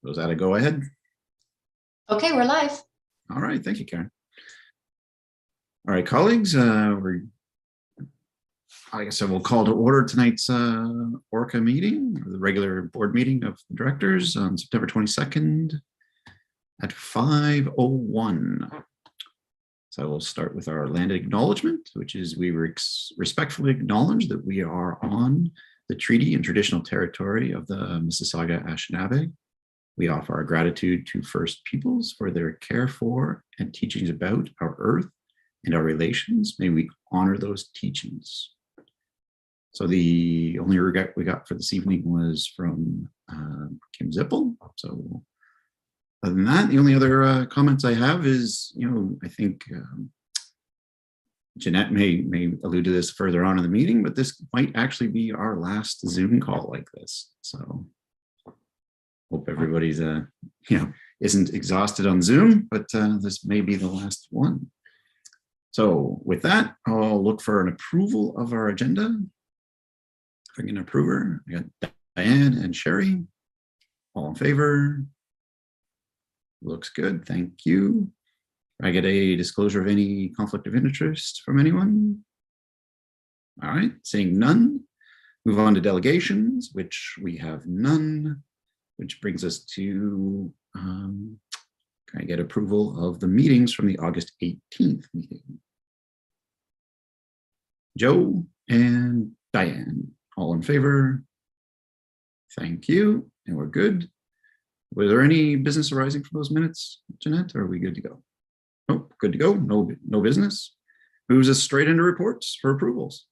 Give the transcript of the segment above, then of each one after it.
Was that a go ahead? Okay, we're live. All right, thank you, Karen. All right, colleagues, I guess I will call to order tonight's ORCA meeting, or the regular board meeting of the directors on September 22nd at 5:01. So I will start with our land acknowledgement, which is we respectfully acknowledge that we are on the treaty and traditional territory of the Mississauga Anishinaabe. We offer our gratitude to First Peoples for their care for and teachings about our earth and our relations. May we honor those teachings. So the only regret we got for this evening was from Kim Zippel. So other than that, the only other comments I have is, I think Jeanette may allude to this further on in the meeting, but this might actually be our last Zoom call like this. So hope everybody's, isn't exhausted on Zoom, but this may be the last one. So with that, I'll look for an approval of our agenda. If I can approve her, I got Diane and Sherry. All in favor? Looks good, thank you. I get a disclosure of any conflict of interest from anyone? All right, seeing none. Move on to delegations, which we have none. Which brings us to, can I get approval of the meetings from the August 18th meeting? Joe and Diane, all in favor? Thank you, and we're good. Was there any business arising from those minutes, Jeanette, or are we good to go? Oh, good to go, no business. Moves us straight into reports for approvals.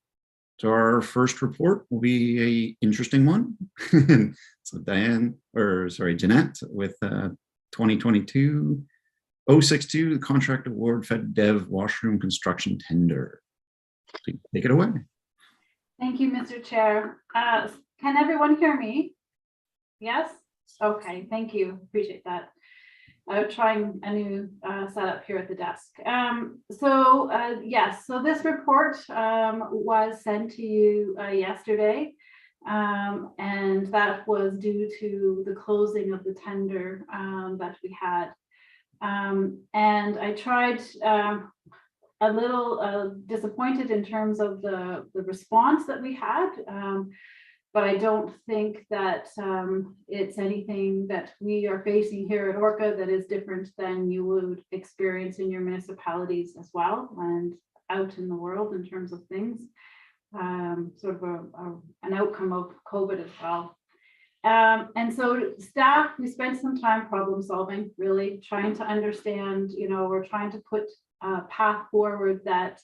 So our first report will be an interesting one. So Jeanette with 2022-062, the contract award Fed Dev washroom construction tender. Please take it away. Thank you, Mr. Chair. Can everyone hear me? Yes? Okay, thank you. Appreciate that. Trying a new setup here at the desk. Yes, so this report was sent to you yesterday, and that was due to the closing of the tender that we had. And I tried a little disappointed in terms of the response that we had. But I don't think that it's anything that we are facing here at ORCA that is different than you would experience in your municipalities as well and out in the world in terms of things, sort of an outcome of COVID as well. And so staff, we spent some time problem solving, really trying to understand, we're trying to put a path forward that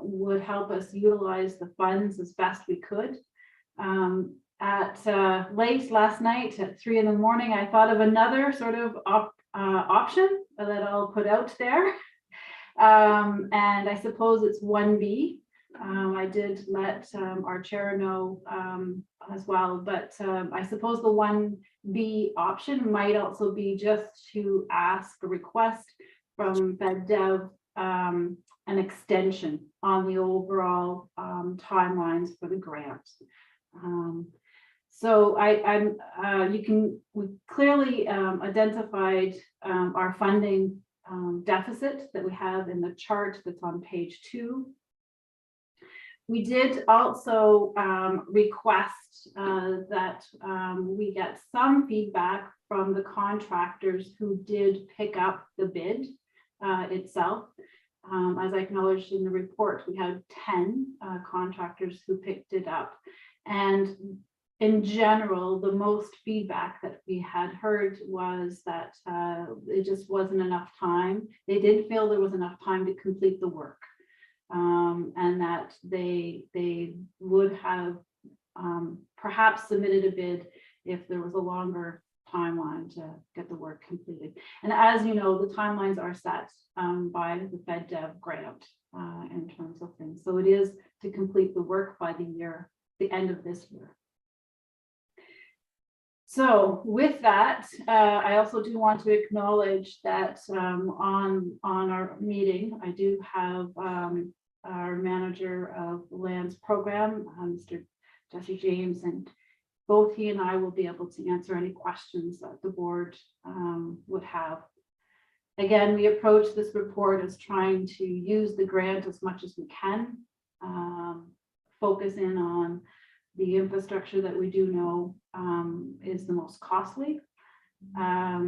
would help us utilize the funds as best we could. Late last night at 3 in the morning, I thought of another sort of option that I'll put out there. And I suppose it's 1B. I did let our chair know as well, but I suppose the 1B option might also be just to ask a request from FedDev an extension on the overall timelines for the grant. So we clearly identified our funding deficit that we have in the chart that's on page 2. We did also request that we get some feedback from the contractors who did pick up the bid itself. As I acknowledged in the report, we had 10 contractors who picked it up. And in general, the most feedback that we had heard was that it just wasn't enough time. They did feel there was enough time to complete the work, and that they would have perhaps submitted a bid if there was a longer timeline to get the work completed. And as you know, the timelines are set by the FedDev grant in terms of things. So it is to complete the work by the end of this year. So with that, I also do want to acknowledge that on our meeting, I do have our manager of the lands program, Mr. Jesse James, and both he and I will be able to answer any questions that the board would have. Again, we approach this report as trying to use the grant as much as we can, focus in on the infrastructure that we do know is the most costly. I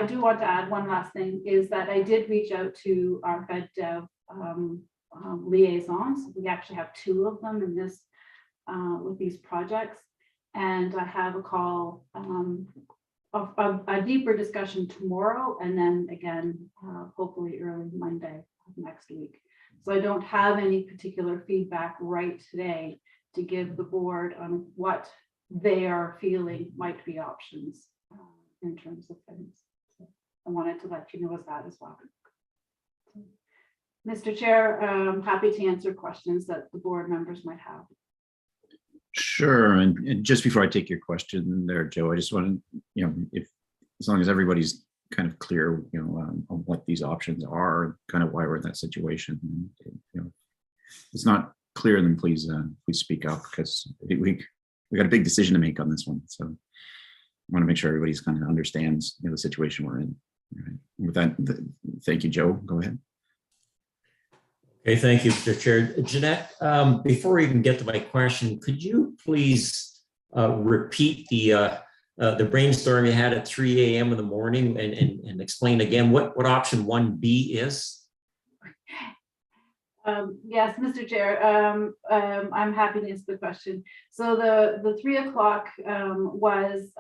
do want to add one last thing, is that I did reach out to our FedDev liaisons. We actually have 2 of them in this with these projects, and I have a call a deeper discussion tomorrow, and then again hopefully early Monday of next week. So I don't have any particular feedback right today to give the board on what they are feeling might be options in terms of things. So I wanted to let you know that as well. Mr. Chair, I'm happy to answer questions that the board members might have. Sure. And just before I take your question there, Joe, I just want to, if as long as everybody's kind of clear, on what these options are, kind of why we're in that situation. If it's not clear, then please speak up, because we got a big decision to make on this one. So I want to make sure everybody's kind of understands the situation we're in. Right. With that, thank you, Joe. Go ahead. Okay, thank you, Mr. Chair. Jeanette, before we even get to my question, could you please repeat the brainstorm you had at 3 a.m. in the morning and explain again what option 1B is? Yes, Mr. Chair, I'm happy to answer the question. So the 3 o'clock was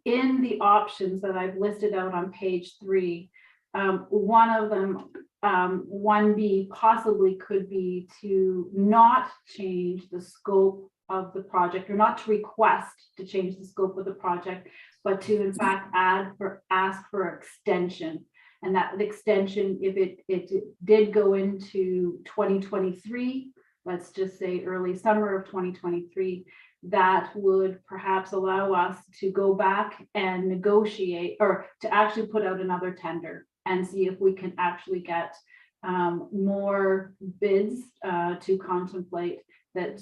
in the options that I've listed out on page 3. One of them, 1B, possibly could be to not change the scope of the project, or not to request to change the scope of the project, but to in fact ask for extension. And that extension, if it did go into 2023, let's just say early summer of 2023, that would perhaps allow us to go back and negotiate, or to actually put out another tender and see if we can actually get more bids to contemplate that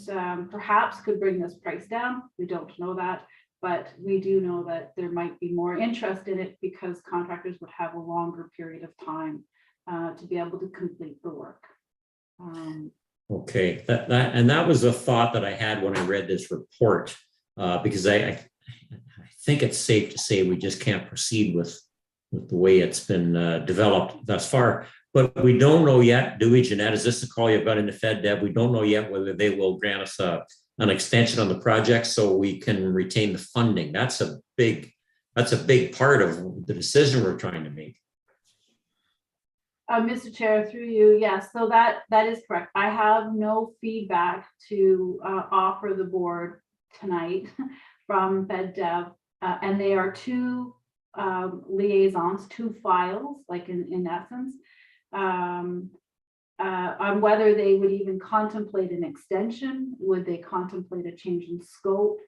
perhaps could bring this price down. We don't know that, but we do know that there might be more interest in it because contractors would have a longer period of time to be able to complete the work. Okay, that was a thought that I had when I read this report, because I think it's safe to say we just can't proceed with the way it's been developed thus far. But we don't know yet, do we, Jeanette? Is this the call you've got into FedDev? We don't know yet whether they will grant us an extension on the project so we can retain the funding. That's a big part of the decision we're trying to make. Mr. Chair, through you, yes. So that is correct. I have no feedback to offer the board tonight from FedDev, and they are 2 liaisons, 2 files, like in essence, on whether they would even contemplate an extension. Would they contemplate a change in scope?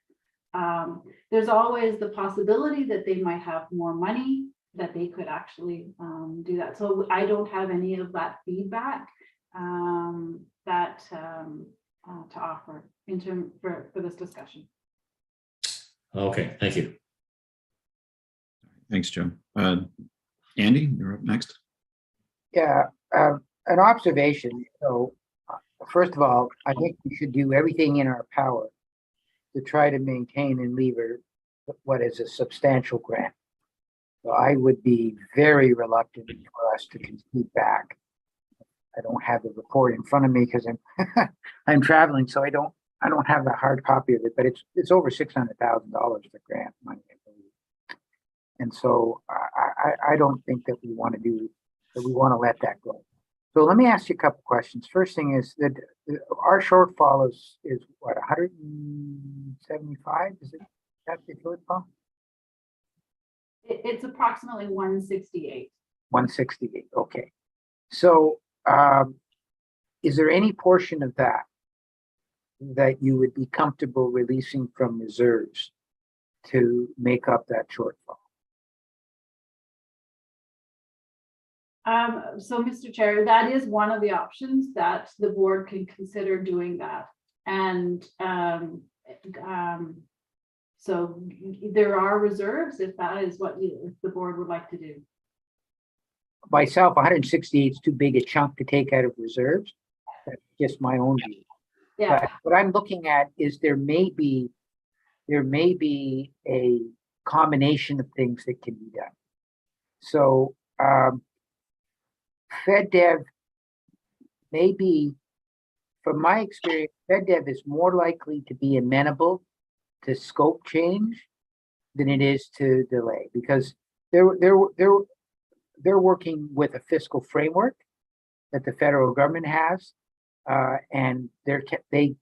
There's always the possibility that they might have more money, that they could actually do that. So I don't have any of that feedback to offer in terms for this discussion. Okay, thank you. Thanks, Joe. Andy, you're up next. Yeah, an observation. So, first of all, I think we should do everything in our power to try to maintain and lever what is a substantial grant. So I would be very reluctant for us to concede back. I don't have the report in front of me because I'm traveling, so I don't have a hard copy of it. But it's over $600,000 the grant money, I believe. And so I don't think that we want to let that go. So let me ask you a couple questions. First thing is that our shortfall is what, 175? Is it that the shortfall? It's approximately 168. 168. Okay. So is there any portion of that you would be comfortable releasing from reserves to make up that shortfall? So, Mr. Chair, that is one of the options that the board can consider doing that. And So there are reserves if that is what if the board would like to do. Myself, 168 is too big a chunk to take out of reserves. That's just my own view. Yeah, But what I'm looking at is there may be a combination of things that can be done. So FedDev may be, from my experience, FedDev is more likely to be amenable to scope change than it is to delay, because they're working with a fiscal framework that the federal government has, and they,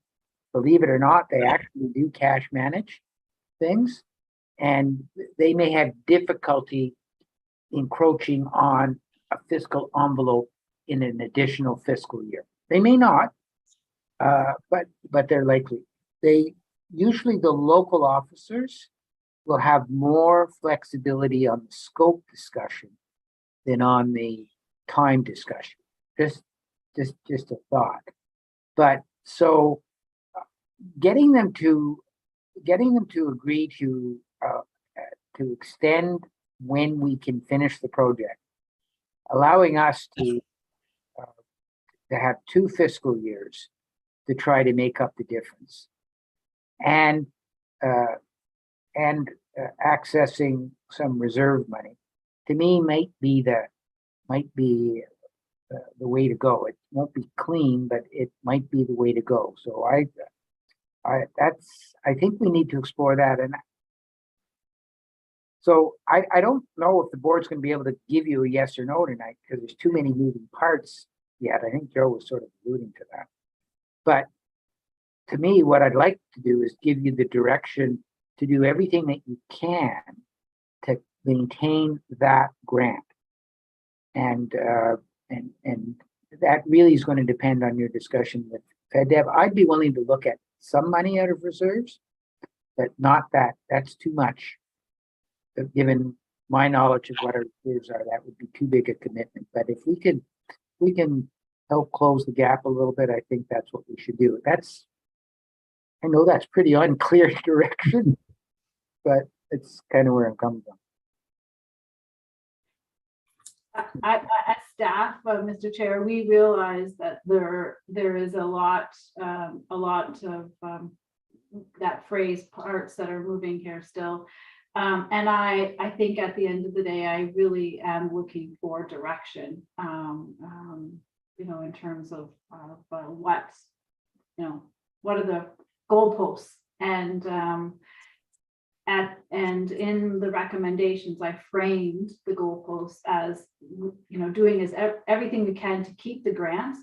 believe it or not, they actually do cash manage things, and they may have difficulty encroaching on a fiscal envelope in an additional fiscal year. They may not, but they're likely. Usually the local officers will have more flexibility on the scope discussion than on the time discussion. Just a thought. But so getting them to agree to extend when we can finish the project, allowing us to have 2 fiscal years to try to make up the difference, and accessing some reserve money, to me might be the way to go. It won't be clean, but it might be the way to go. So I think we need to explore that. And so I don't know if the board's going to be able to give you a yes or no tonight, because there's too many moving parts yet. I think Joe was sort of alluding to that. But to me, what I'd like to do is give you the direction to do everything that you can to maintain that grant. And that really is going to depend on your discussion with FedDev. I'd be willing to look at some money out of reserves, but not that. That's too much. Given my knowledge of what our reserves are, that would be too big a commitment. But if we can help close the gap a little bit, I think that's what we should do. I know that's pretty unclear direction, but it's kind of where I'm coming from. as staff, Mr. Chair, we realize that there is a lot of that phrase parts that are moving here still. And I think at the end of the day, I really am looking for direction, in terms of what are the goalposts, and in the recommendations, I framed the goalposts as, doing everything we can to keep the grants,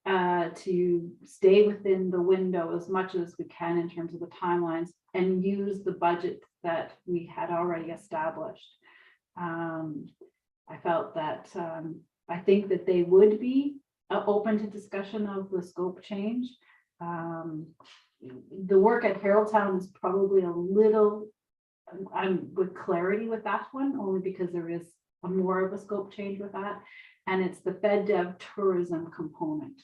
to stay within the window as much as we can in terms of the timelines, and use the budget that we had already established. I felt that I think that they would be open to discussion of the scope change. The work at Haroldtown is probably a little, I'm with clarity with that one, only because there is more of a scope change with that. And it's the FedDev tourism component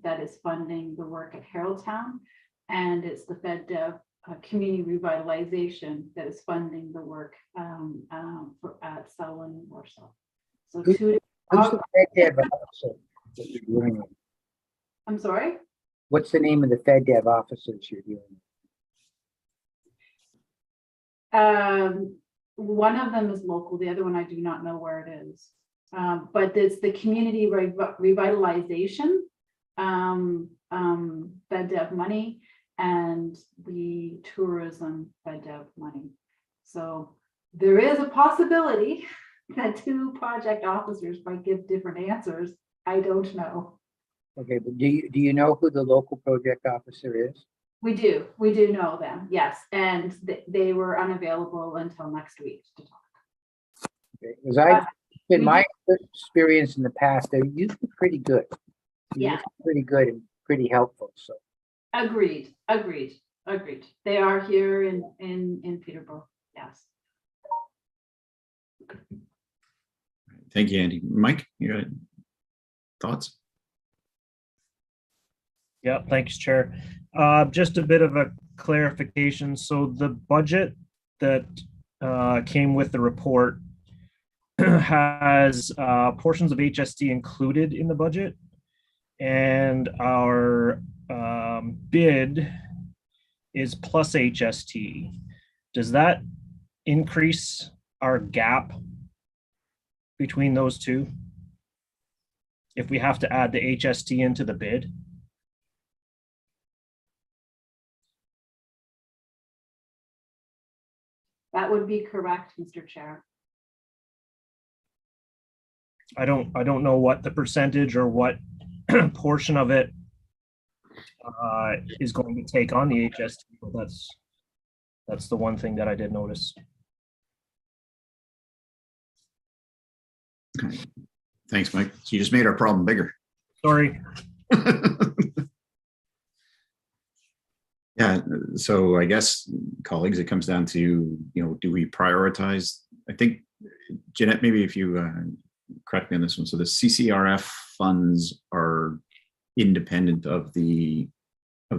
that is funding the work at Haroldtown. And it's the FedDev community revitalization that is funding the work at Selwyn and Warsaw. So Who's the FedDev officer that you're dealing with? I'm sorry? What's the name of the FedDev officers you're dealing with? One of them is local, the other one I do not know where it is. But it's the community revitalization FedDev money, and the tourism FedDev money. So there is a possibility that 2 project officers might give different answers. I don't know. Okay, but do you know who the local project officer is? We do know them, yes, and they were unavailable until next week to talk. Okay, because in my experience in the past, they're usually pretty good. Yeah, Pretty good and pretty helpful. So agreed. They are here in Peterborough. Yes. Thank you, Andy. Mike, you got thoughts? Yeah, thanks, Chair. Just a bit of a clarification. So the budget that came with the report has portions of HST included in the budget, and our bid is plus HST. Does that increase our gap between those two if we have to add the HST into the bid? That would be correct, Mr. Chair. I don't know what the percentage or what portion of it is going to take on the HST, but that's the one thing that I did notice. Okay. Thanks, Mike. So you just made our problem bigger. Sorry. Yeah, so I guess, colleagues, it comes down to, do we prioritize? I think, Jeanette, maybe if you correct me on this one. So the CCRF funds are independent of the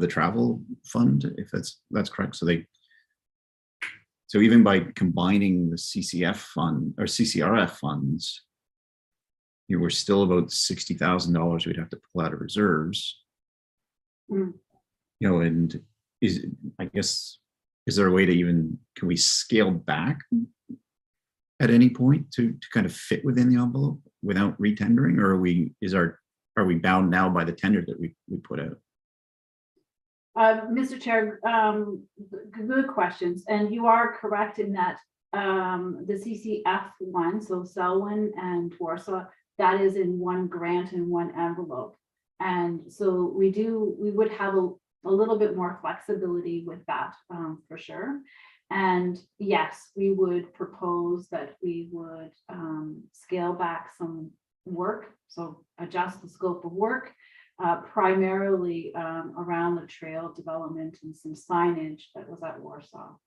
travel fund, if that's correct. So even by combining the CCF fund or CCRF funds, we're still about $60,000 we'd have to pull out of reserves. Mm. And is there a way to can we scale back at any point to kind of fit within the envelope without retendering, or are we bound now by the tender that we put out? Mr. Chair, good questions, and you are correct in that the CCF one, so Selwyn and Warsaw, that is in one grant and one envelope, and so we would have a little bit more flexibility with that for sure. And yes, we would propose that we would scale back some work, so adjust the scope of work, primarily around the trail development and some signage that was at Warsaw.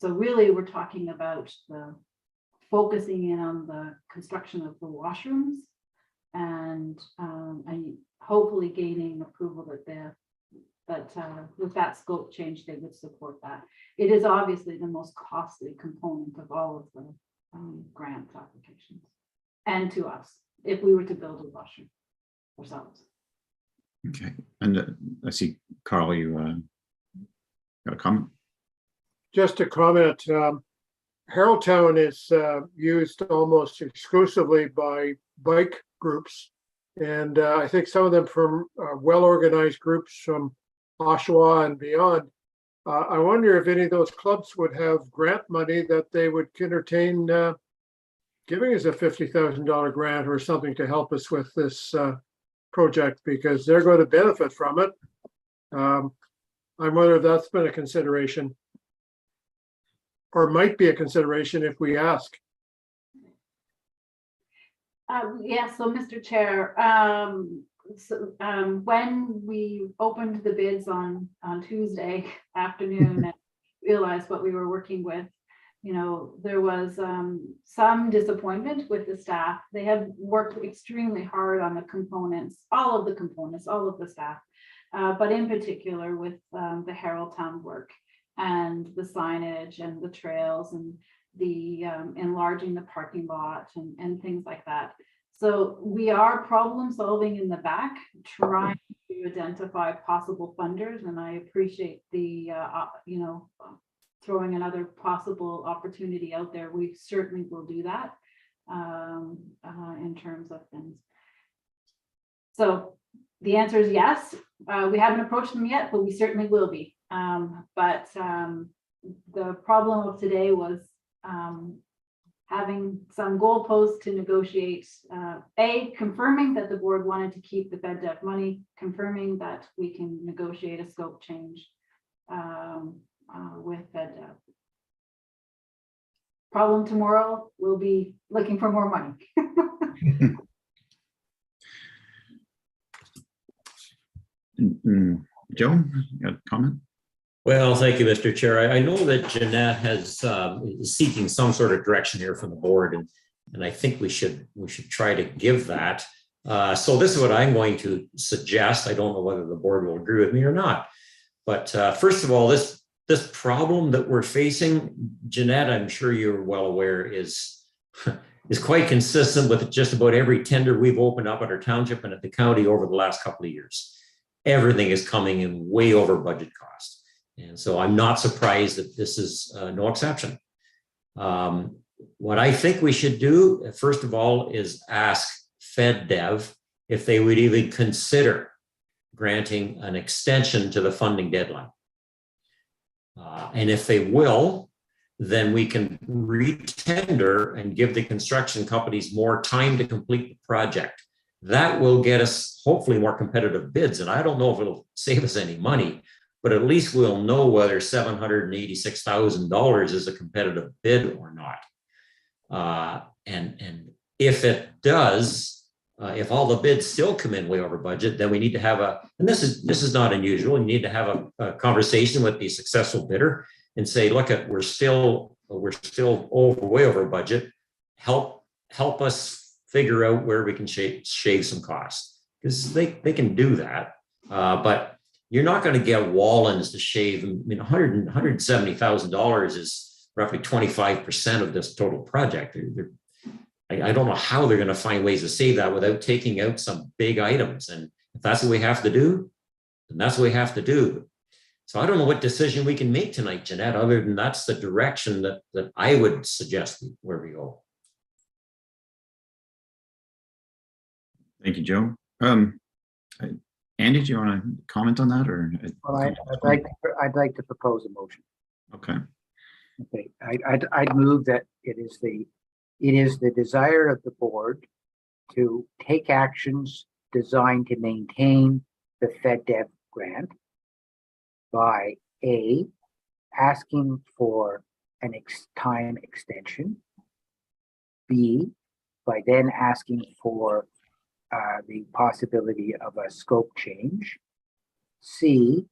So really, we're talking about focusing in on the construction of the washrooms and hopefully gaining approval that with that scope change, they would support that. It is obviously the most costly component of all of the grant applications, and to us, if we were to build a washroom ourselves. Okay, and I see, Carl, you got a comment? Just a comment. Haroldtown is used almost exclusively by bike groups. And I think some of them from well-organized groups from Oshawa and beyond. I wonder if any of those clubs would have grant money that they would entertain giving us a $50,000 grant or something to help us with this project, because they're going to benefit from it. I wonder if that's been a consideration or might be a consideration if we ask. Yeah, so Mr. Chair, when we opened the bids on Tuesday afternoon and realized what we were working with, there was some disappointment with the staff. They have worked extremely hard on the components, all of the staff, but in particular with the Haroldtown work and the signage and the trails and the enlarging the parking lot and things like that. So we are problem solving in the back, trying to identify possible funders, and I appreciate the throwing another possible opportunity out there. We certainly will do that in terms of things. So the answer is yes. We haven't approached them yet, but we certainly will be. But the problem of today was having some goalposts to negotiate, confirming that the board wanted to keep the FedDev money, confirming that we can negotiate a scope change with FedDev. Problem tomorrow, we'll be looking for more money. Joe, you got a comment? Well, thank you, Mr. Chair. I know that Jeanette is seeking some sort of direction here from the board, and I think we should try to give that. So this is what I'm going to suggest. I don't know whether the board will agree with me or not. But first of all, this problem that we're facing, Jeanette, I'm sure you're well aware, is quite consistent with just about every tender we've opened up at our township and at the county over the last couple of years. Everything is coming in way over budget cost. And so I'm not surprised that this is no exception. What I think we should do, first of all, is ask FedDev if they would even consider granting an extension to the funding deadline. And if they will, then we can re-tender and give the construction companies more time to complete the project. That will get us hopefully more competitive bids. And I don't know if it'll save us any money, but at least we'll know whether $786,000 is a competitive bid or not. And if it does, if all the bids still come in way over budget, then we need to have and this is not unusual, you need to have a conversation with the successful bidder and say, look, we're still way over budget. Help us figure out where we can shave some costs, because they can do that. But you're not going to get Wallens to shave. I mean, $170,000 is roughly 25% of this total project. I don't know how they're going to find ways to save that without taking out some big items. And if that's what we have to do, then that's what we have to do. So I don't know what decision we can make tonight, Jeanette, other than that's the direction that I would suggest where we go. Thank you, Joe. Andy, do you want to comment on that, or? Well, I'd like to propose a motion. Okay. Okay, I'd move that it is the desire of the board to take actions designed to maintain the FedDev grant by A, asking for an time extension, B, by then asking for the possibility of a scope change, C,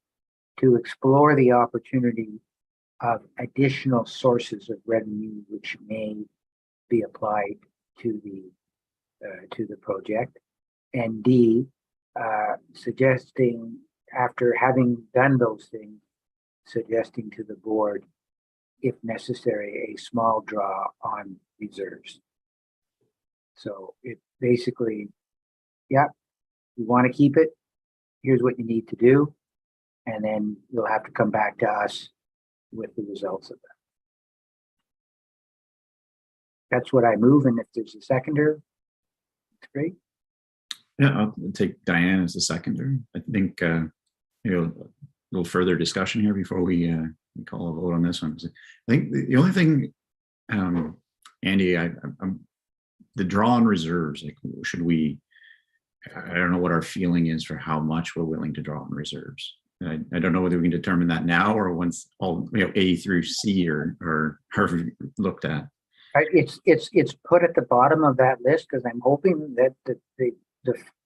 to explore the opportunity of additional sources of revenue which may be applied to the project, and D, suggesting, after having done those things, suggesting to the board, if necessary, a small draw on reserves. So it basically, yeah, you want to keep it, here's what you need to do, and then you'll have to come back to us with the results of that. That's what I move, and if there's a seconder, it's great. Yeah, I'll take Diane as a seconder. I think a little further discussion here before we call a vote on this one. I think the only thing, Andy, I'm the draw on reserves. Like, should we? I don't know what our feeling is for how much we're willing to draw on reserves. I don't know whether we can determine that now or once all A through C or Harvard looked at. It's put at the bottom of that list because I'm hoping that the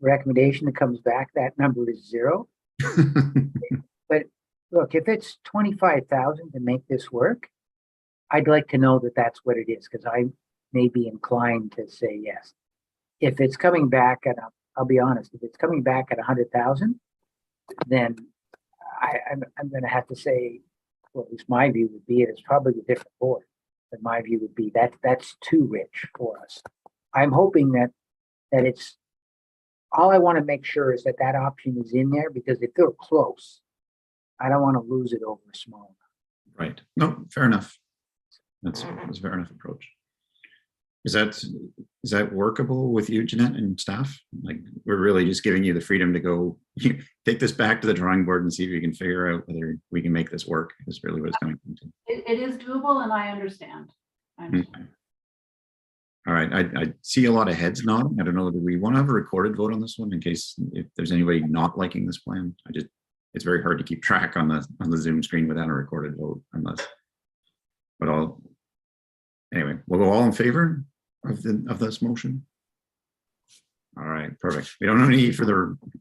recommendation that comes back, that number is 0. But look, if it's 25,000 to make this work, I'd like to know that that's what it is, because I may be inclined to say yes. If it's coming back at, I'll be honest, if it's coming back at 100,000, then I'm going to have to say, well, at least my view would be it's probably a different board. But my view would be that's too rich for us. I'm hoping that it's, all I want to make sure is that option is in there, because if they're close, I don't want to lose it over a small amount. Right. No, fair enough. That's a fair enough approach. Is that workable with you, Jeanette, and staff? Like, we're really just giving you the freedom to go take this back to the drawing board and see if we can figure out whether we can make this work. Is really what it's coming to. It is doable, and I understand. Okay. All right. I see a lot of heads nodding. I don't know, do we want to have a recorded vote on this one in case if there's anybody not liking this plan? It's very hard to keep track on the Zoom screen without a recorded vote, anyway, we'll go all in favor of this motion. All right, perfect. We don't need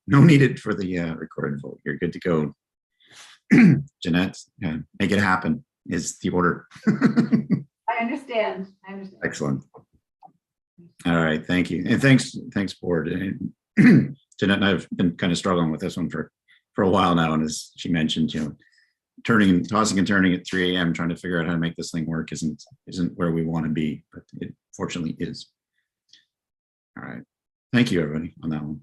no needed for the recorded vote. You're good to go. Jeanette, make it happen is the order. I understand. Excellent. All right, thank you. And thanks, board. And Jeanette and I have been kind of struggling with this one for a while now. And as she mentioned, tossing and turning at 3 a.m. trying to figure out how to make this thing work isn't where we want to be, but it fortunately is. All right. Thank you, everybody, on that one.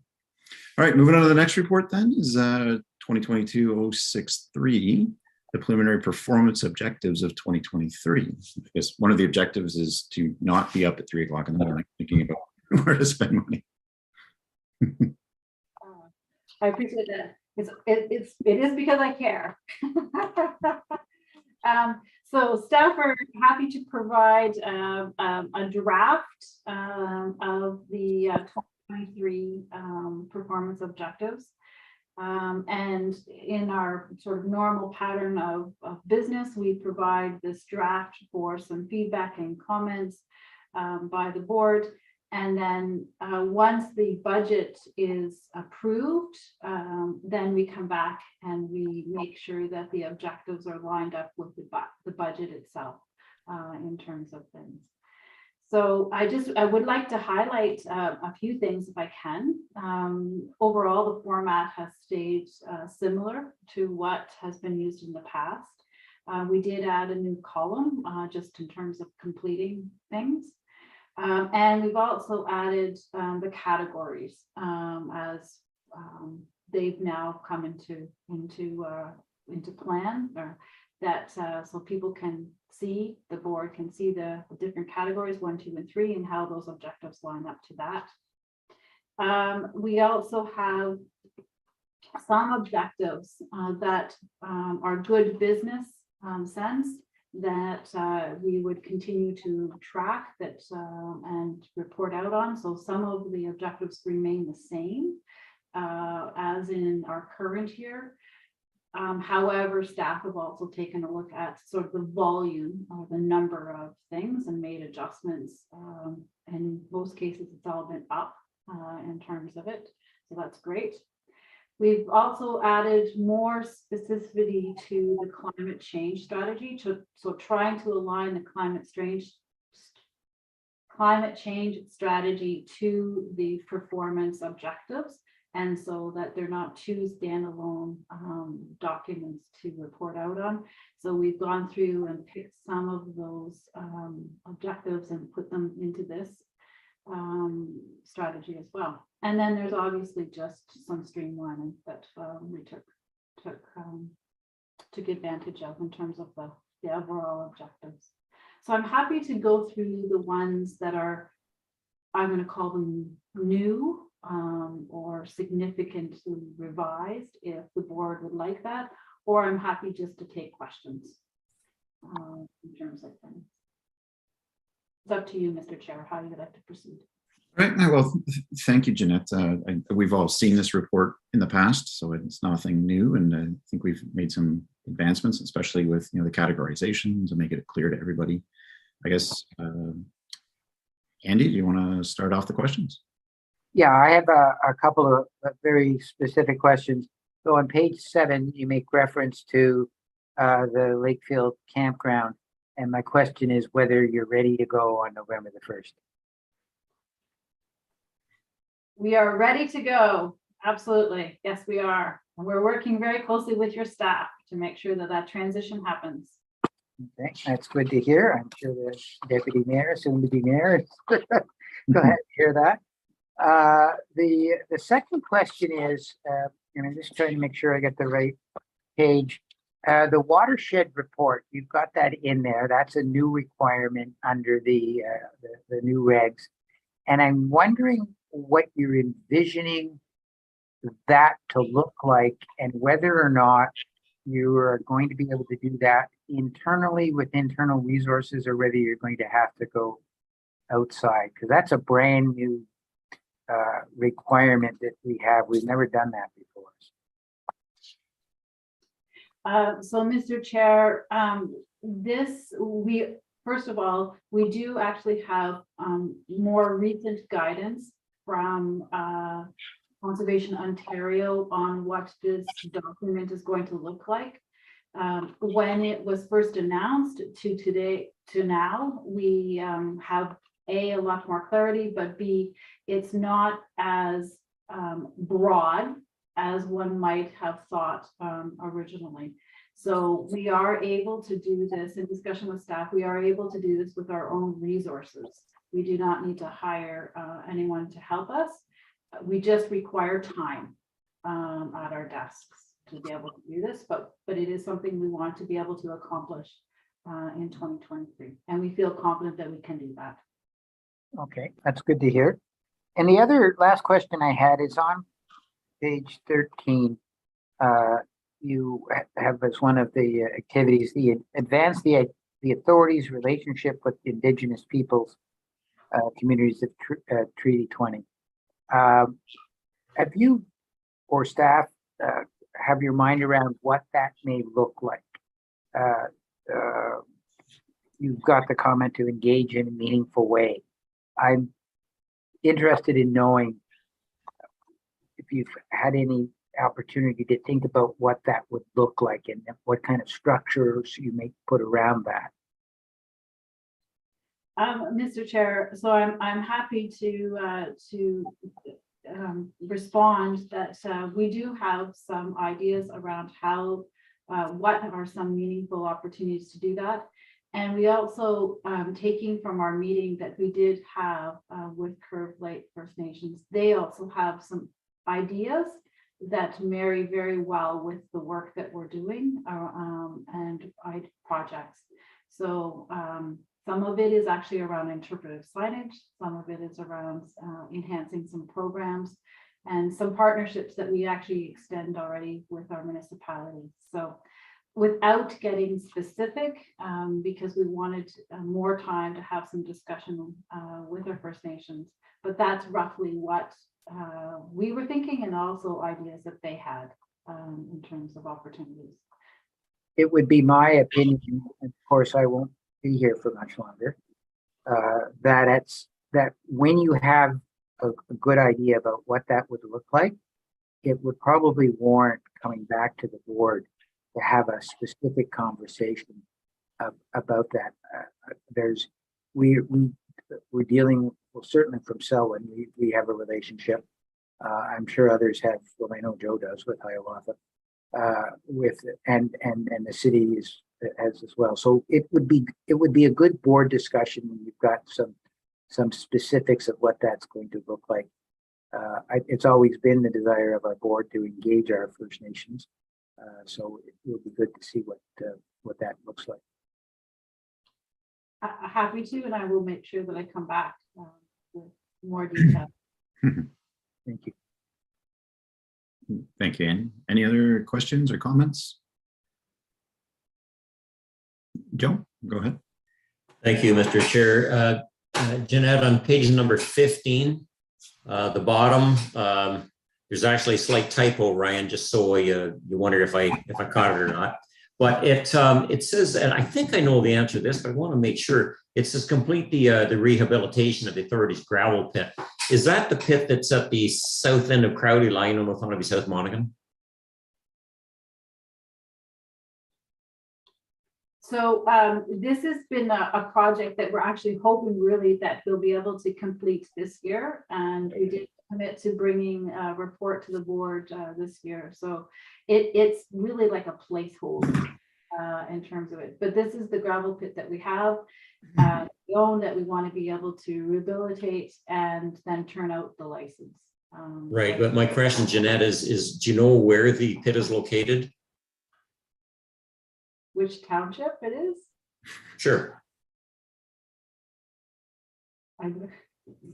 All right, moving on to the next report then is 2022-063, the preliminary performance objectives of 2023. Because one of the objectives is to not be up at 3 o'clock in the morning thinking about where to spend money. I appreciate that. It is because I care. So staff are happy to provide a draft of the 2023 performance objectives. And in our sort of normal pattern of business, we provide this draft for some feedback and comments by the board. And then once the budget is approved, then we come back and we make sure that the objectives are lined up with the budget itself in terms of things. So I would like to highlight a few things if I can. Overall, the format has stayed similar to what has been used in the past. We did add a new column just in terms of completing things. And we've also added the categories as they've now come into plan, or that so people can see, the board can see the different categories 1, 2, and 3 and how those objectives line up to that. We also have some objectives that are good business sense that we would continue to track that and report out on. So some of the objectives remain the same as in our current year. However, staff have also taken a look at sort of the volume of the number of things and made adjustments. In most cases, it's all been up in terms of it. So that's great. We've also added more specificity to the climate change strategy, so trying to align the climate change strategy to the performance objectives, and so that they're not two standalone documents to report out on. So we've gone through and picked some of those objectives and put them into this strategy as well. And then there's obviously just some streamlining that we took advantage of in terms of the overall objectives. So I'm happy to go through the ones that are, I'm going to call them new or significantly revised if the board would like that, or I'm happy just to take questions in terms of things. It's up to you, Mr. Chair, how you'd like to proceed. All right. Well, thank you, Jeanette. We've all seen this report in the past, so it's nothing new, and I think we've made some advancements, especially with the categorization to make it clear to everybody. I guess, Andy, do you want to start off the questions? Yeah, I have a couple of very specific questions. So on page 7, you make reference to the Lakefield campground. And my question is whether you're ready to go on November the 1st. We are ready to go. Absolutely. Yes, we are. And we're working very closely with your staff to make sure that that transition happens. Okay, that's good to hear. I'm sure the deputy mayor, soon to be mayor, is go ahead and hear that. The second question is, and I'm just trying to make sure I get the right page. The watershed report, you've got that in there. That's a new requirement under the new regs. And I'm wondering what you're envisioning that to look like and whether or not you are going to be able to do that internally with internal resources or whether you're going to have to go outside, because that's a brand new requirement that we have. We've never done that before. So, Mr. Chair, first of all, we do actually have more recent guidance from Conservation Ontario on what this document is going to look like. When it was first announced to now, we have A lot more clarity, but B, it's not as broad as one might have thought originally. So we are able to do this in discussion with staff. We are able to do this with our own resources. We do not need to hire anyone to help us. We just require time at our desks to be able to do this, but it is something we want to be able to accomplish in 2023. And we feel confident that we can do that. Okay, that's good to hear. And the other last question I had is on page 13. You have as one of the activities, the advance the authority's relationship with Indigenous peoples, communities of Treaty 20. Have you or staff have your mind around what that may look like? You've got the comment to engage in a meaningful way. I'm interested in knowing if you've had any opportunity to think about what that would look like and what kind of structures you may put around that. Mr. Chair, so I'm happy to respond that we do have some ideas around how what are some meaningful opportunities to do that. And we also, taking from our meeting that we did have with Curve Lake First Nations, they also have some ideas that marry very well with the work that we're doing and projects. So some of it is actually around interpretive signage. Some of it is around enhancing some programs and some partnerships that we actually extend already with our municipalities. So without getting specific, because we wanted more time to have some discussion with our First Nations, but that's roughly what we were thinking and also ideas that they had in terms of opportunities. It would be my opinion, of course, I won't be here for much longer, that when you have a good idea about what that would look like, it would probably warrant coming back to the board to have a specific conversation about that. We're dealing, well, certainly from Selwyn, we have a relationship. I'm sure others have, well, I know Joe does with Hiawatha, and the city has as well. So it would be a good board discussion when you've got some specifics of what that's going to look like. It's always been the desire of our board to engage our First Nations. So it will be good to see what that looks like. Happy to, and I will make sure that I come back with more detail. Thank you. Thank you, Annie. Any other questions or comments? Joe, go ahead. Thank you, Mr. Chair. Jeanette, on page number 15, the bottom, there's actually a slight typo, Ryan, just so you wonder if I caught it or not. But it says, and I think I know the answer to this, but I want to make sure. It says complete the rehabilitation of the authority's gravel pit. Is that the pit that's at the south end of Crowley Line on North South Monaghan? So this has been a project that we're actually hoping really that we'll be able to complete this year. And we did commit to bringing a report to the board this year. So it's really like a placeholder in terms of it. But this is the gravel pit that we have. We own that we want to be able to rehabilitate and then turn out the license. Right, but my question, Jeanette, is do you know where the pit is located? Which township it is? Sure.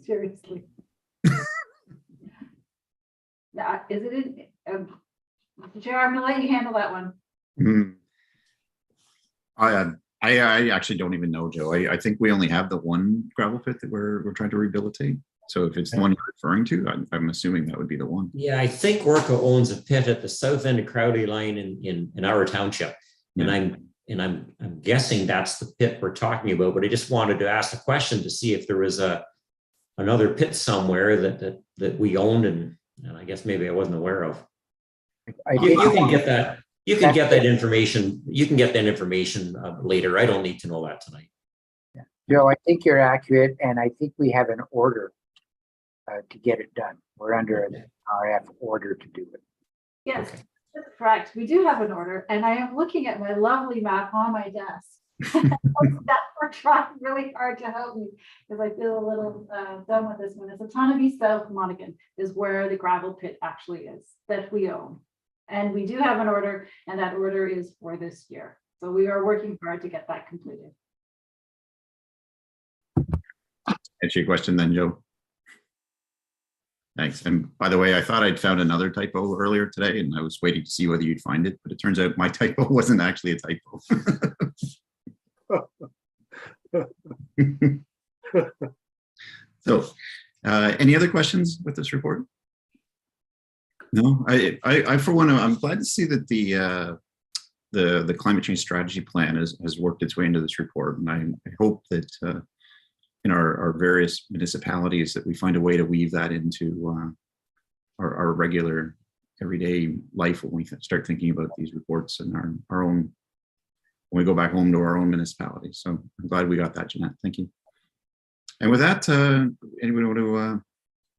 Seriously. Is it in? Chair, I'm gonna let you handle that one. I actually don't even know, Joe. I think we only have the one gravel pit that we're trying to rehabilitate. So if it's the one you're referring to, I'm assuming that would be the one. Yeah, I think Orca owns a pit at the south end of Crowley Line in our township, and I'm guessing that's the pit we're talking about. But I just wanted to ask a question to see if there was another pit somewhere that we owned, and I guess maybe I wasn't aware of. You can get that. You can get that information. You can get that information later. I don't need to know that tonight. Yeah, Joe, I think you're accurate, and I think we have an order to get it done. We're under an RF order to do it. Yes, that's correct. We do have an order, and I am looking at my lovely map on my desk. That we're trying really hard to help me because I feel a little done with this one. It's a ton of East South Monaghan is where the gravel pit actually is that we own. And we do have an order, and that order is for this year. So we are working hard to get that completed. Answer your question then, Joe. Thanks. And by the way, I thought I'd found another typo earlier today, and I was waiting to see whether you'd find it, but it turns out my typo wasn't actually a typo. So, any other questions with this report? No, I for one, I'm glad to see that the climate change strategy plan has worked its way into this report, and I hope that in our various municipalities that we find a way to weave that into our regular everyday life when we start thinking about these reports and our own, when we go back home to our own municipality. So I'm glad we got that, Jeanette. Thank you. And with that, anyone want to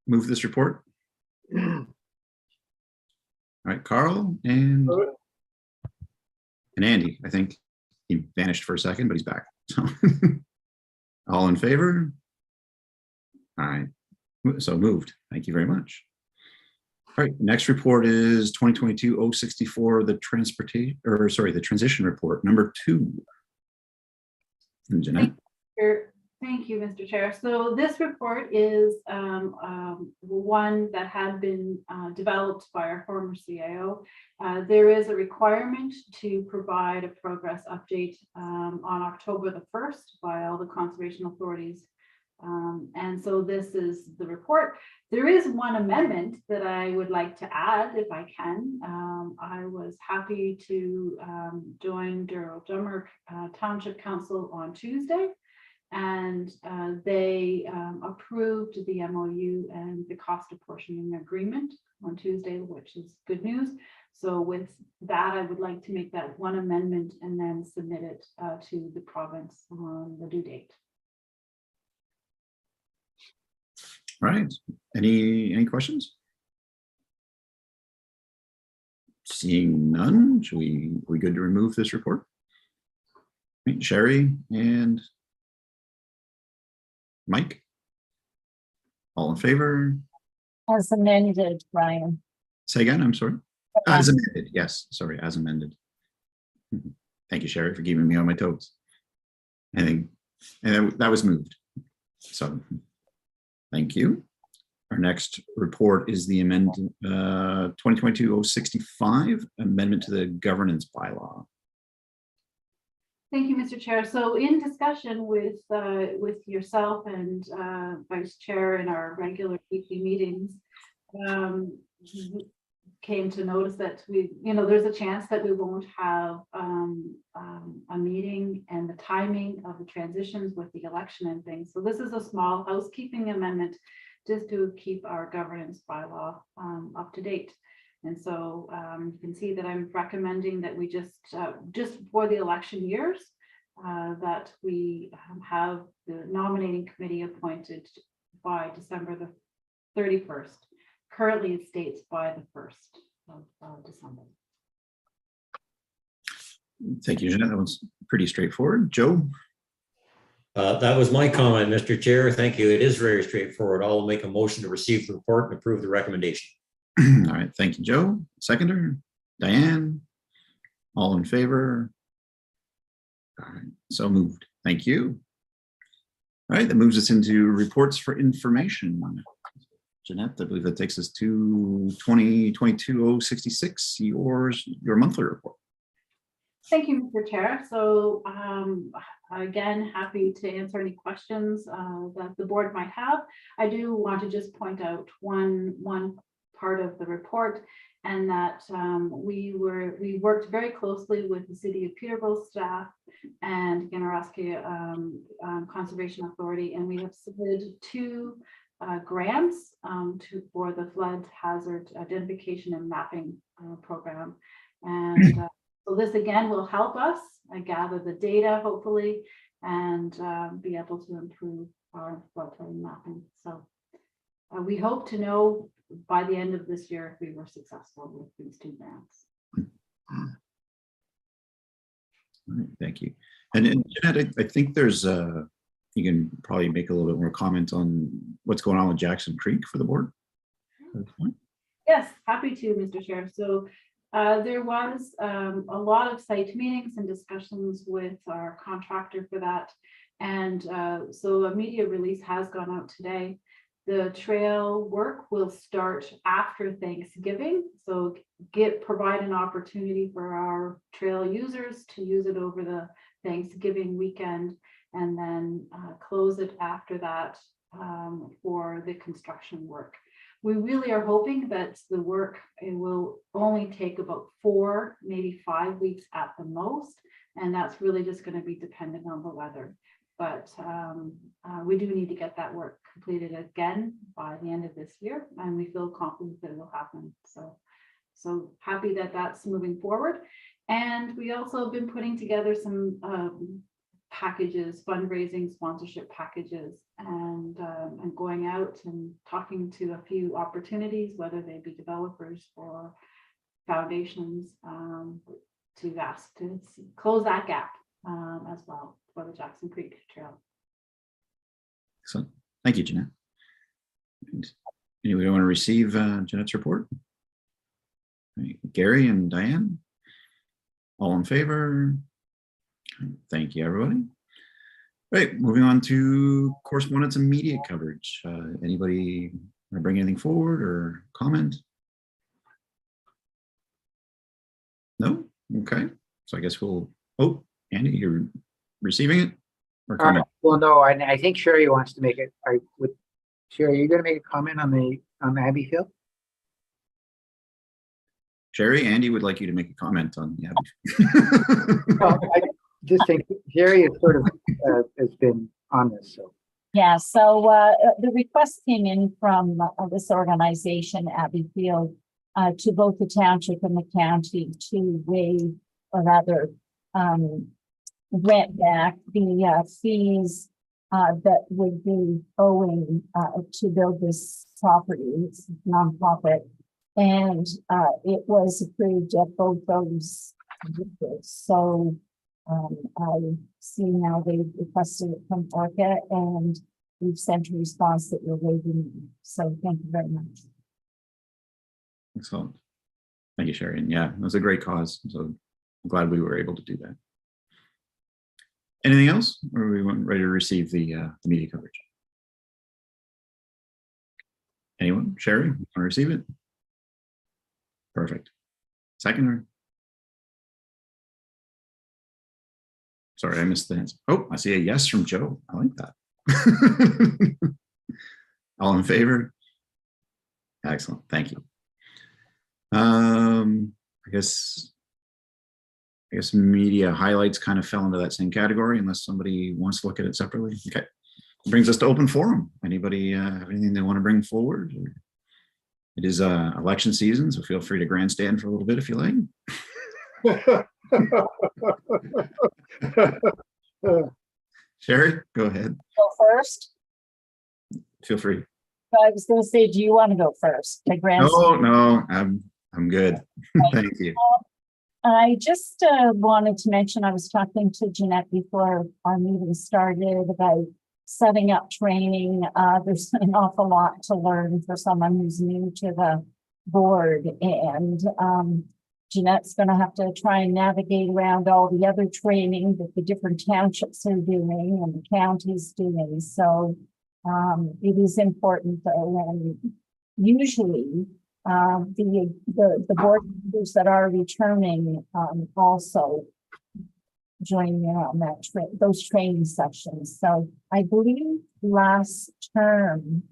move this report? All right, Carl and Andy. I think he vanished for a second, but he's back. So all in favor? All right, so moved. Thank you very much. All right, next report is 2022-064, the transition report, number 2. And Jeanette. Thank you, Mr. Chair. So this report is one that had been developed by our former CIO. There is a requirement to provide a progress update on October the 1st by all the conservation authorities. And so this is the report. There is one amendment that I would like to add if I can. I was happy to join Darrell Dummer Township Council on Tuesday. And they approved the MOU and the cost apportioning agreement on Tuesday, which is good news. So with that, I would like to make that one amendment and then submit it to the province on the due date. All right, any questions? Seeing none, are we good to remove this report? Right, Sherry and Mike, all in favor? As amended, Brian. Say again, I'm sorry. As amended, yes, sorry, as amended. Thank you, Sherry, for keeping me on my toes. And that was moved. So thank you. Our next report is the amendment 2022-065, amendment to the governance bylaw. Thank you, Mr. Chair. So in discussion with yourself and Vice Chair in our regular weekly meetings, came to notice that there's a chance that we won't have a meeting and the timing of the transitions with the election and things. So this is a small housekeeping amendment just to keep our governance bylaw up to date. And so you can see that I'm recommending that we just for the election years, that we have the nominating committee appointed by December the 31st. Currently, it states by the 1st of December. Thank you, Jeanette. That was pretty straightforward. Joe? That was my comment, Mr. Chair. Thank you. It is very straightforward. I'll make a motion to receive the report and approve the recommendation. All right, thank you, Joe. Seconder, Diane, all in favor? All right, so moved. Thank you. All right, that moves us into reports for information. Jeanette, I believe that takes us to 2022-066, your monthly report. Thank you, Mr. Chair. So again, happy to answer any questions that the board might have. I do want to just point out one part of the report, and that we worked very closely with the City of Peterborough staff and Ganaraska Conservation Authority, and we have submitted 2 grants for the flood hazard identification and mapping program. And so this again will help us gather the data, hopefully, and be able to improve our floodplain mapping. So we hope to know by the end of this year if we were successful with these 2 grants. All right, thank you. And Jeanette, I think there's you can probably make a little bit more comment on what's going on with Jackson Creek for the board. Yes, happy to, Mr. Sheriff. So there was a lot of site meetings and discussions with our contractor for that. And so a media release has gone out today. The trail work will start after Thanksgiving. So provide an opportunity for our trail users to use it over the Thanksgiving weekend, and then close it after that for the construction work. We really are hoping that the work, it will only take about 4, maybe 5 weeks at the most. And that's really just going to be dependent on the weather. But we do need to get that work completed again by the end of this year. And we feel confident that it will happen. So happy that that's moving forward. And we also have been putting together some packages, fundraising, sponsorship packages, and going out and talking to a few opportunities, whether they be developers or foundations, to ask to close that gap as well for the Jackson Creek Trail. Excellent. Thank you, Jeanette. And anybody want to receive Jeanette's report? Right. Gary and Diane, all in favor? Thank you, everybody. Right, moving on to correspondence and media coverage. Anybody want to bring anything forward or comment? No? Okay. So I guess we'll, oh, Andy, you're receiving it? Or comment? Well, no, I think Sherry wants to make it. Sherry, are you going to make a comment on the Abbeyfield? Sherry, Andy would like you to make a comment on the Abbey. Well, I just think Sherry is sort of has been on this. So Yeah, so the request came in from this organization, Abbeyfield, to both the township and the county to waive, or rather rent back the fees that would be owing to build this property. It's a nonprofit. And it was approved at both those. So I see now they've requested it from ORCA, and we've sent a response that we're waiving. So thank you very much. Excellent. Thank you, Sherry. And yeah, it was a great cause. So I'm glad we were able to do that. Anything else? Or are we ready to receive the media coverage? Anyone? Sherry, you want to receive it? Perfect. Second. Sorry, I missed the hands. Oh, I see a yes from Joe. I like that. All in favor? Excellent. Thank you. I guess media highlights kind of fell into that same category, unless somebody wants to look at it separately. Okay. Brings us to open forum. Anybody have anything they want to bring forward? It is election season, so feel free to grandstand for a little bit if you like. Sherry, go ahead. Go first. Feel free. I was going to say, do you want to go first? No, I'm good. Thank you. I just wanted to mention, I was talking to Jeanette before our meeting started about setting up training. There's an awful lot to learn for someone who's new to the board, and Jeanette's going to have to try and navigate around all the other training that the different townships are doing and the county's doing. So it is important though, and usually the board members that are returning also join in on that those training sessions. So I believe last term,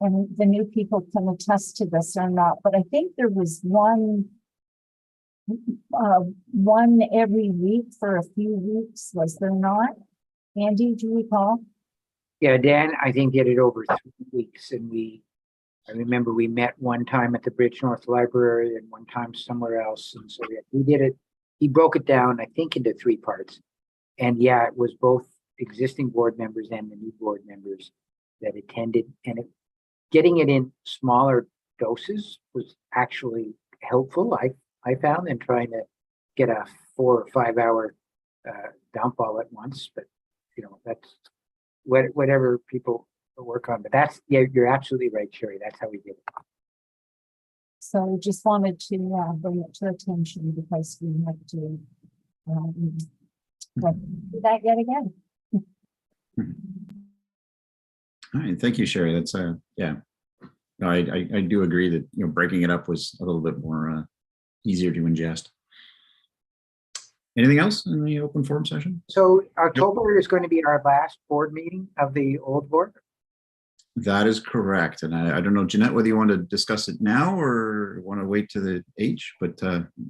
and the new people can attest to this or not, but I think there was one every week for a few weeks, was there not? Andy, do you recall? yeah, Dan, I think did it over 3 weeks, and I remember we met one time at the Bridge North Library and one time somewhere else, and so yeah, we did it. He broke it down, I think, into 3 parts, and yeah, it was both existing board members and the new board members that attended, and getting it in smaller doses was actually helpful. I found, in trying to get a 4 or 5 hour dump all at once, but that's whatever people work on. But that's, yeah, you're absolutely right, Sherry. That's how we did it. So just wanted to bring it to attention because we have to do that yet again. All right, thank you, Sherry. That's yeah. No, I do agree that breaking it up was a little bit more easier to ingest. Anything else in the open forum session? So October is going to be our last board meeting of the old board. That is correct. And I don't know, Jeanette, whether you want to discuss it now or want to wait to the H, but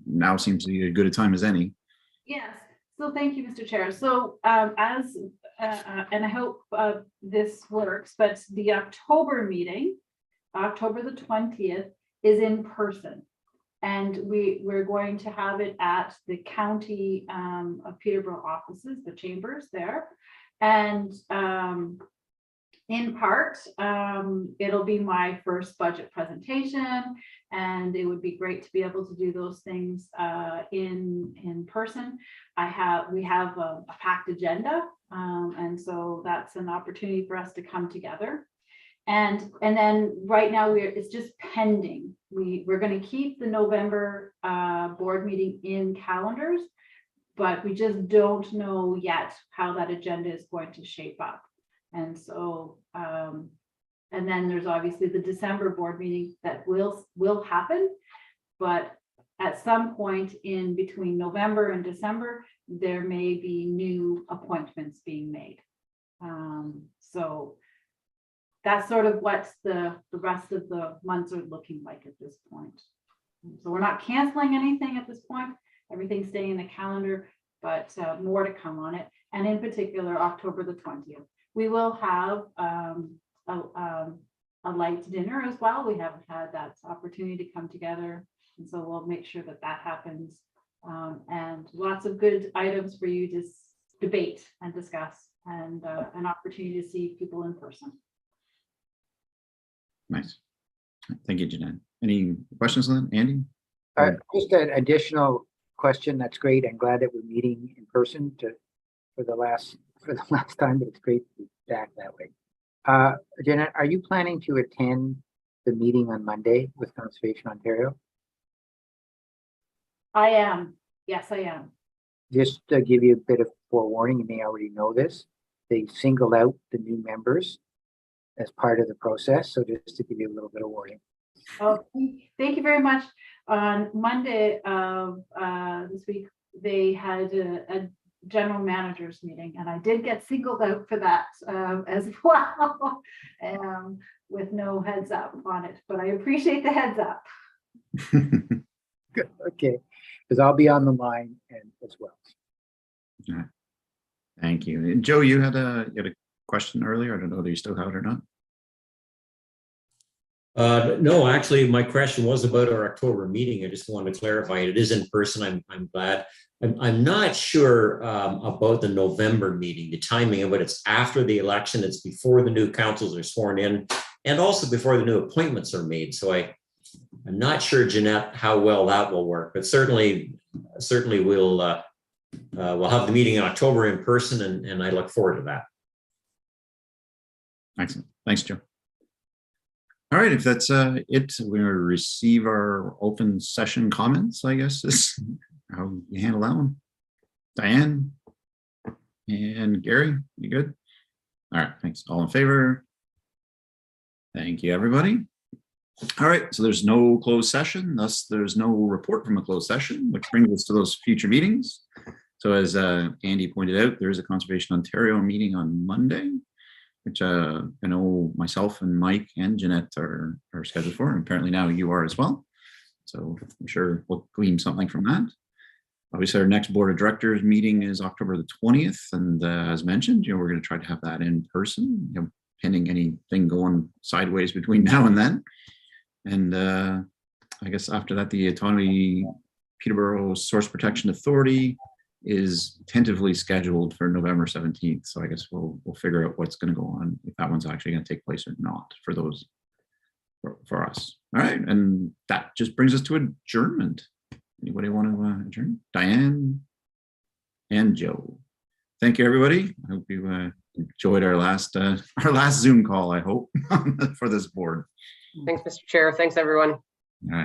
now seems to be as good a time as any. Yes, so thank you, Mr. Chair. So and I hope this works, but the October meeting, October the 20th, is in person. And we're going to have it at the County of Peterborough offices, the chambers there. And in part, it'll be my first budget presentation, and it would be great to be able to do those things in person. We have a packed agenda, and so that's an opportunity for us to come together. And then right now it's just pending. We're going to keep the November board meeting in calendars, but we just don't know yet how that agenda is going to shape up. And so, and then there's obviously the December board meeting that will happen, but at some point in between November and December, there may be new appointments being made. So that's sort of what the rest of the months are looking like at this point. So we're not canceling anything at this point. Everything's staying in the calendar, but more to come on it. And in particular, October the 20th. We will have a light dinner as well. We haven't had that opportunity to come together. And so we'll make sure that happens. And lots of good items for you to debate and discuss, and an opportunity to see people in person. Nice. Thank you, Jeanette. Any questions on that, Andy? Just an additional question. That's great. I'm glad that we're meeting in person for the last time, but it's great to be back that way. Jeanette, are you planning to attend the meeting on Monday with Conservation Ontario? I am. Yes, I am. Just to give you a bit of forewarning, you may already know this, they singled out the new members as part of the process. So just to give you a little bit of warning. Oh, thank you very much. On Monday of this week, they had a general managers meeting, and I did get singled out for that as well, with no heads up on it, but I appreciate the heads up. Good. Okay, because I'll be on the line and as well. All right. Thank you. And Joe, you had a question earlier. I don't know whether you still have it or not. No, actually, my question was about our October meeting. I just wanted to clarify it. It is in person. I'm glad. I'm not sure about the November meeting, the timing of it. It's after the election. It's before the new councils are sworn in, and also before the new appointments are made. So I'm not sure, Jeanette, how well that will work. But certainly we'll have the meeting in October in person, and I look forward to that. Excellent. Thanks, Joe. All right, if that's it, we're going to receive our open session comments, I guess is how you handle that one. Diane and Gary, you good? All right, thanks. All in favor? Thank you, everybody. All right, so there's no closed session, thus there's no report from a closed session, which brings us to those future meetings. So as Andy pointed out, there is a Conservation Ontario meeting on Monday, which I know myself and Mike and Jeanette are scheduled for, and apparently now you are as well. So I'm sure we'll glean something from that. Obviously, our next Board of Directors meeting is October the 20th, and as mentioned, we're going to try to have that in person, pending anything going sideways between now and then. And I guess after that, the Autonomy Peterborough Source Protection Authority is tentatively scheduled for November 17th. So I guess we'll figure out what's going to go on, if that one's actually going to take place or not for those, for us. All right. And that just brings us to adjournment. Anybody want to adjourn? Diane and Joe. Thank you, everybody. I hope you enjoyed our last Zoom call, I hope, for this board. Thanks, Mr. Chair. Thanks, everyone. All right.